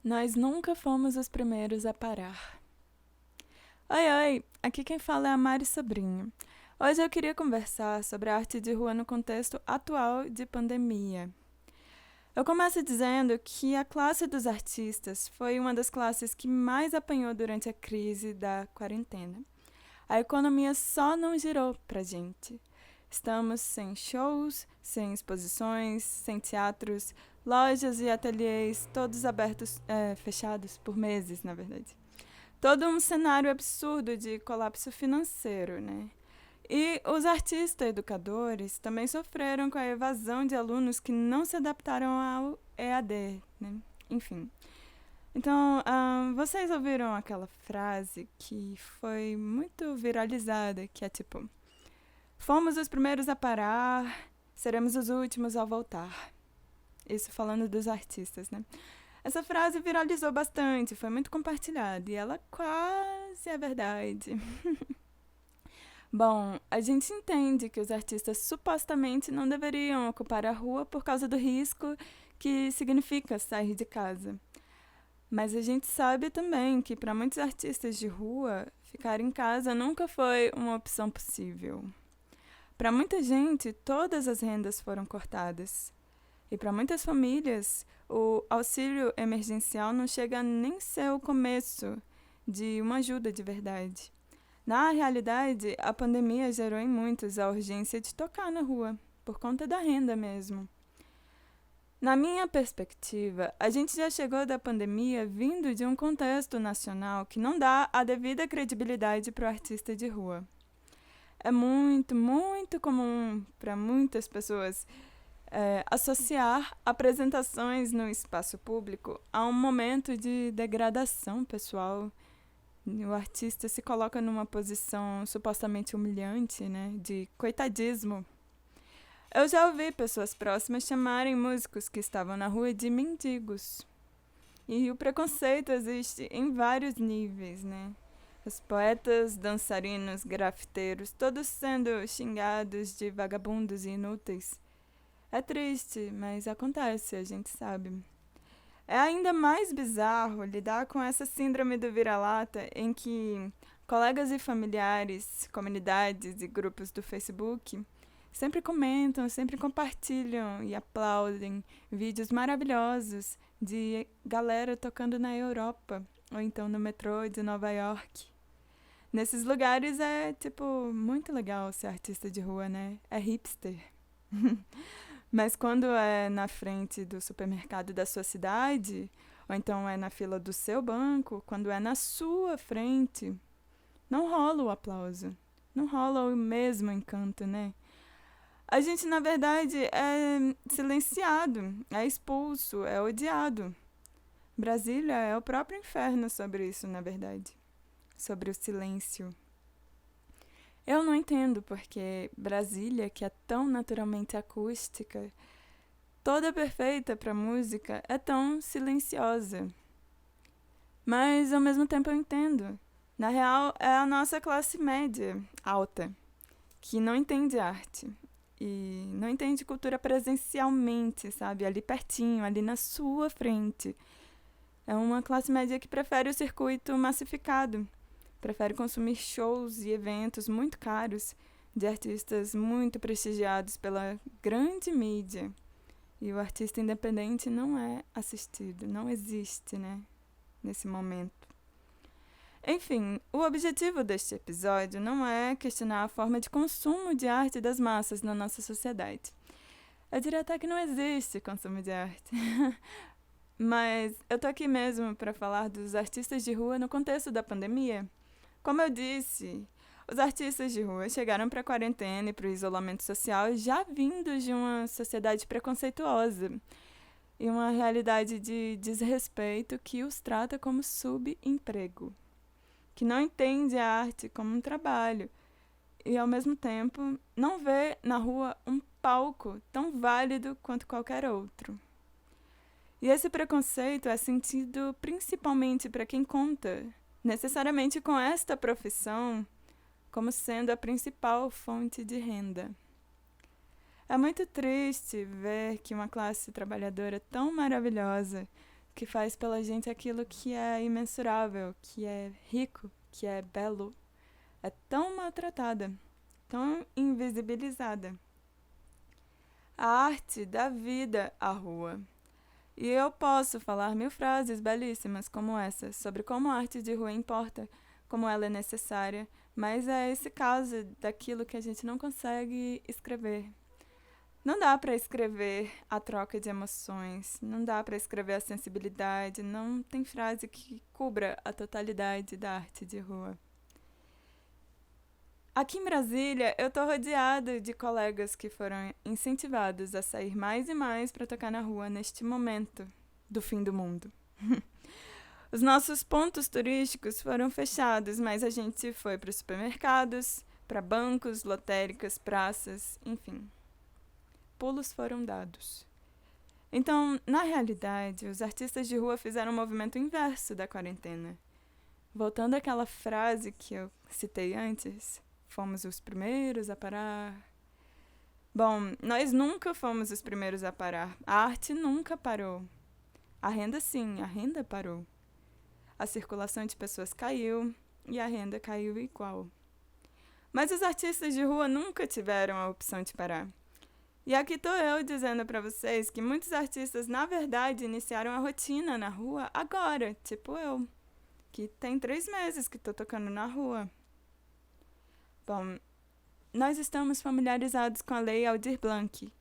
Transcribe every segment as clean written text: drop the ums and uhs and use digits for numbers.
Nós nunca fomos os primeiros a parar. Oi, oi! Aqui quem fala é a Mari Sobrinho. Hoje eu queria conversar sobre a arte de rua no contexto atual de pandemia. Eu começo dizendo que a classe dos artistas foi uma das classes que mais apanhou durante a crise da quarentena. A economia só não girou pra gente. Estamos sem shows, sem exposições, sem teatros, lojas e ateliês, todos abertos, fechados por meses, na verdade. Todo um cenário absurdo de colapso financeiro, né? E os artistas educadores também sofreram com a evasão de alunos que não se adaptaram ao EAD, né? Enfim. Então, vocês ouviram aquela frase que foi muito viralizada, que é tipo: fomos os primeiros a parar, seremos os últimos a voltar. Isso falando dos artistas, né? Essa frase viralizou bastante, foi muito compartilhada e ela quase é verdade. Bom, a gente entende que os artistas supostamente não deveriam ocupar a rua por causa do risco que significa sair de casa. Mas a gente sabe também que para muitos artistas de rua, ficar em casa nunca foi uma opção possível. Para muita gente, todas as rendas foram cortadas. E para muitas famílias, o auxílio emergencial não chega a nem ser o começo de uma ajuda de verdade. Na realidade, a pandemia gerou em muitos a urgência de tocar na rua, por conta da renda mesmo. Na minha perspectiva, a gente já chegou da pandemia vindo de um contexto nacional que não dá a devida credibilidade para o artista de rua. É muito, muito comum para muitas pessoas associar apresentações no espaço público a um momento de degradação pessoal. O artista se coloca numa posição supostamente humilhante, né, de coitadismo. Eu já ouvi pessoas próximas chamarem músicos que estavam na rua de mendigos. E o preconceito existe em vários níveis, né? Os poetas, dançarinos, grafiteiros, todos sendo xingados de vagabundos e inúteis. É triste, mas acontece, a gente sabe. É ainda mais bizarro lidar com essa síndrome do vira-lata em que colegas e familiares, comunidades e grupos do Facebook sempre comentam, sempre compartilham e aplaudem vídeos maravilhosos de galera tocando na Europa ou então no metrô de Nova York. Nesses lugares é, tipo, muito legal ser artista de rua, né? É hipster. Mas quando é na frente do supermercado da sua cidade, ou então é na fila do seu banco, quando é na sua frente, não rola o aplauso. Não rola o mesmo encanto, né? A gente, na verdade, é silenciado, é expulso, é odiado. Brasília é o próprio inferno sobre isso, na verdade. Sobre o silêncio. Eu não entendo porque Brasília, que é tão naturalmente acústica, toda perfeita para música, é tão silenciosa. Mas ao mesmo tempo eu entendo. Na real, é a nossa classe média alta que não entende arte e não entende cultura presencialmente, sabe? Ali pertinho, ali na sua frente. É uma classe média que prefere o circuito massificado, prefere consumir shows e eventos muito caros de artistas muito prestigiados pela grande mídia. E o artista independente não é assistido, não existe, né, nesse momento. Enfim, o objetivo deste episódio não é questionar a forma de consumo de arte das massas na nossa sociedade. Eu diria até que não existe consumo de arte. Mas eu tô aqui mesmo para falar dos artistas de rua no contexto da pandemia. Como eu disse, os artistas de rua chegaram para a quarentena e para o isolamento social já vindos de uma sociedade preconceituosa e uma realidade de desrespeito que os trata como subemprego, que não entende a arte como um trabalho e, ao mesmo tempo, não vê na rua um palco tão válido quanto qualquer outro. E esse preconceito é sentido principalmente para quem conta necessariamente com esta profissão como sendo a principal fonte de renda. É muito triste ver que uma classe trabalhadora tão maravilhosa, que faz pela gente aquilo que é imensurável, que é rico, que é belo, é tão maltratada, tão invisibilizada. A arte dá vida à rua. E eu posso falar 1000 frases belíssimas como essa, sobre como a arte de rua importa, como ela é necessária, mas é esse caso daquilo que a gente não consegue escrever. Não dá para escrever a troca de emoções, não dá para escrever a sensibilidade, não tem frase que cubra a totalidade da arte de rua. Aqui em Brasília, eu estou rodeada de colegas que foram incentivados a sair mais e mais para tocar na rua neste momento do fim do mundo. Os nossos pontos turísticos foram fechados, mas a gente foi para os supermercados, para bancos, lotéricas, praças, enfim. Pulos foram dados. Então, na realidade, os artistas de rua fizeram um movimento inverso da quarentena. Voltando àquela frase que eu citei antes, fomos os primeiros a parar. Bom, nós nunca fomos os primeiros a parar. A arte nunca parou. A renda sim, a renda parou. A circulação de pessoas caiu e a renda caiu igual. Mas os artistas de rua nunca tiveram a opção de parar. E aqui estou eu dizendo para vocês que muitos artistas, na verdade, iniciaram a rotina na rua agora, tipo eu, que tem 3 meses que estou tocando na rua. Bom, nós estamos familiarizados com a Lei Aldir Blanc,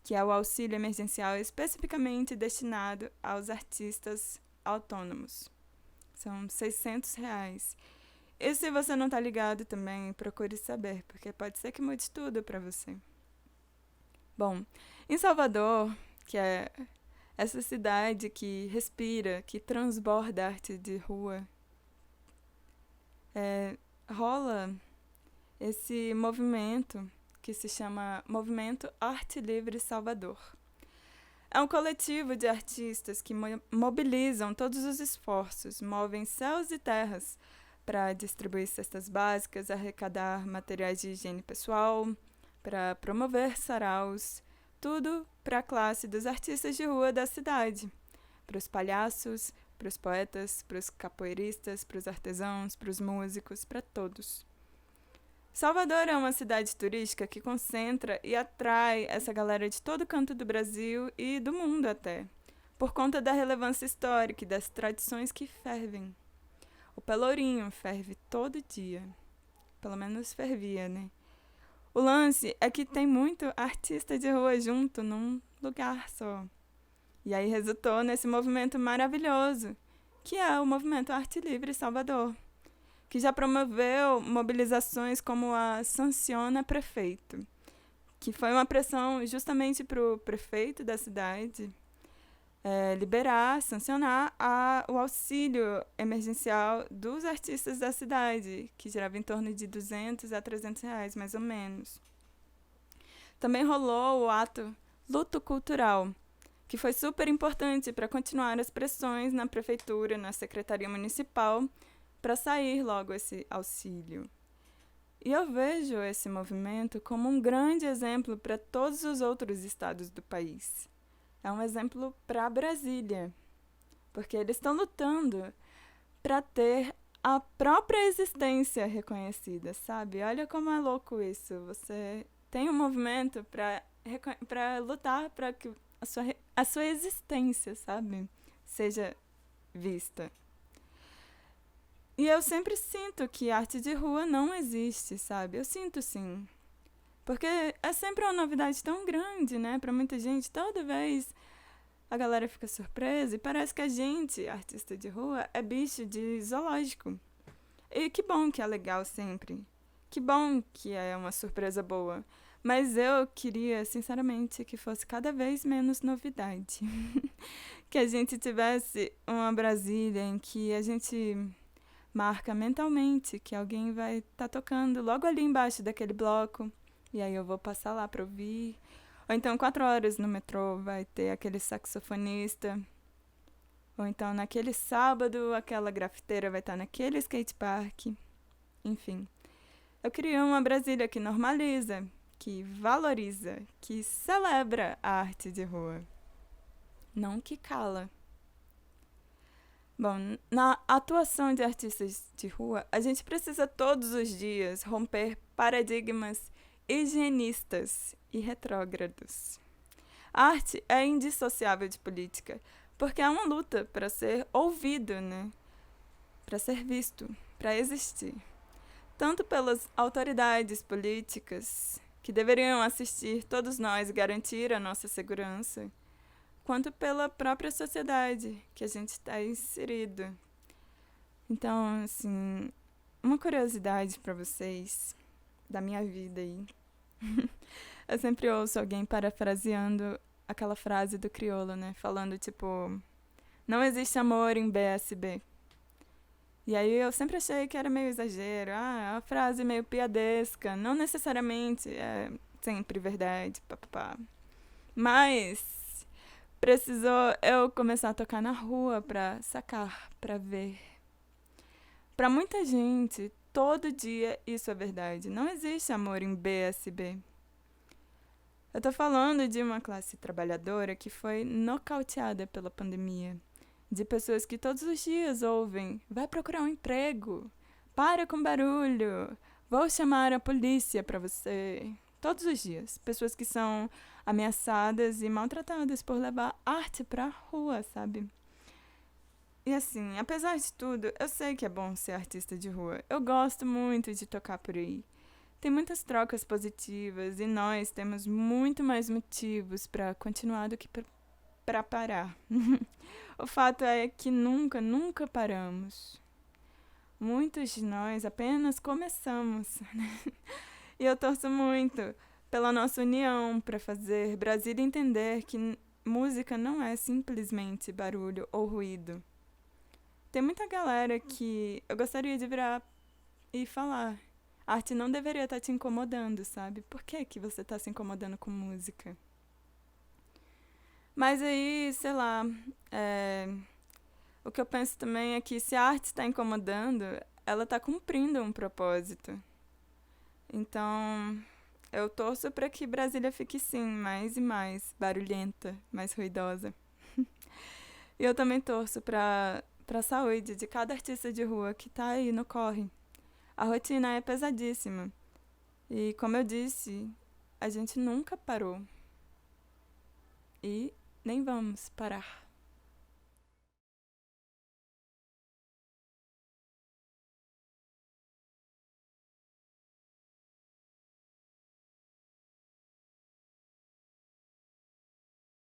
que é o auxílio emergencial especificamente destinado aos artistas autônomos. São R$600. E se você não está ligado também, procure saber, porque pode ser que mude tudo para você. Bom, em Salvador, que é essa cidade que respira, que transborda arte de rua, rola esse movimento que se chama Movimento Arte Livre Salvador. É um coletivo de artistas que mobilizam todos os esforços, movem céus e terras para distribuir cestas básicas, arrecadar materiais de higiene pessoal, para promover saraus, tudo para a classe dos artistas de rua da cidade, para os palhaços, para os poetas, para os capoeiristas, para os artesãos, para os músicos, para todos. Salvador é uma cidade turística que concentra e atrai essa galera de todo canto do Brasil e do mundo até, por conta da relevância histórica e das tradições que fervem. O Pelourinho ferve todo dia, pelo menos fervia, né? O lance é que tem muito artista de rua junto num lugar só. E aí resultou nesse movimento maravilhoso, que é o Movimento Arte Livre Salvador, que já promoveu mobilizações como a Sanciona Prefeito, que foi uma pressão justamente para o prefeito da cidade liberar, sancionar o auxílio emergencial dos artistas da cidade, que girava em torno de R$200 a R$300, mais ou menos. Também rolou o ato Luto Cultural, que foi super importante para continuar as pressões na prefeitura, na secretaria municipal, para sair logo esse auxílio. E eu vejo esse movimento como um grande exemplo para todos os outros estados do país. É um exemplo para Brasília, porque eles estão lutando para ter a própria existência reconhecida, sabe? Olha como é louco isso. Você tem um movimento para lutar para que a sua existência, sabe, seja vista. E eu sempre sinto que arte de rua não existe, sabe? Eu sinto sim. Porque é sempre uma novidade tão grande, né? Pra muita gente, toda vez a galera fica surpresa e parece que a gente, artista de rua, é bicho de zoológico. E que bom que é legal sempre. Que bom que é uma surpresa boa. Mas eu queria, sinceramente, que fosse cada vez menos novidade. Que a gente tivesse uma Brasília em que a gente marca mentalmente que alguém vai estar tocando logo ali embaixo daquele bloco. E aí eu vou passar lá para ouvir. Ou então 4 horas no metrô vai ter aquele saxofonista. Ou então naquele sábado aquela grafiteira vai estar naquele skatepark. Enfim. Eu queria uma Brasília que normaliza, que valoriza, que celebra a arte de rua. Não que cala. Bom, na atuação de artistas de rua, a gente precisa todos os dias romper paradigmas higienistas e retrógrados. A arte é indissociável de política, porque é uma luta para ser ouvido, né? Para ser visto, para existir. Tanto pelas autoridades políticas, que deveriam assistir todos nós e garantir a nossa segurança, quanto pela própria sociedade que a gente está inserido. Então, assim, uma curiosidade para vocês da minha vida aí. Eu sempre ouço alguém parafraseando aquela frase do Criolo, né? Falando tipo, não existe amor em BSB. E aí eu sempre achei que era meio exagero. É uma frase meio piadesca. Não necessariamente é sempre verdade. Papapá. Mas precisou eu começar a tocar na rua pra sacar, pra ver. Pra muita gente, todo dia isso é verdade. Não existe amor em BSB. Eu tô falando de uma classe trabalhadora que foi nocauteada pela pandemia. De pessoas que todos os dias ouvem: vai procurar um emprego, para com barulho, vou chamar a polícia pra você. Todos os dias. Pessoas que são ameaçadas e maltratadas por levar arte pra rua, sabe? E assim, apesar de tudo, eu sei que é bom ser artista de rua. Eu gosto muito de tocar por aí. Tem muitas trocas positivas e nós temos muito mais motivos para continuar do que para parar. O fato é que nunca paramos. Muitos de nós apenas começamos. E eu torço muito pela nossa união para fazer Brasília entender que música não é simplesmente barulho ou ruído. Tem muita galera que eu gostaria de virar e falar: a arte não deveria estar te incomodando, sabe? Por que que você está se incomodando com música? Mas aí, sei lá, o que eu penso também é que se a arte está incomodando, ela está cumprindo um propósito. Então, eu torço para que Brasília fique, sim, mais e mais barulhenta, mais ruidosa. E eu também torço para a saúde de cada artista de rua que está aí no corre. A rotina é pesadíssima. E, como eu disse, a gente nunca parou. E nem vamos parar.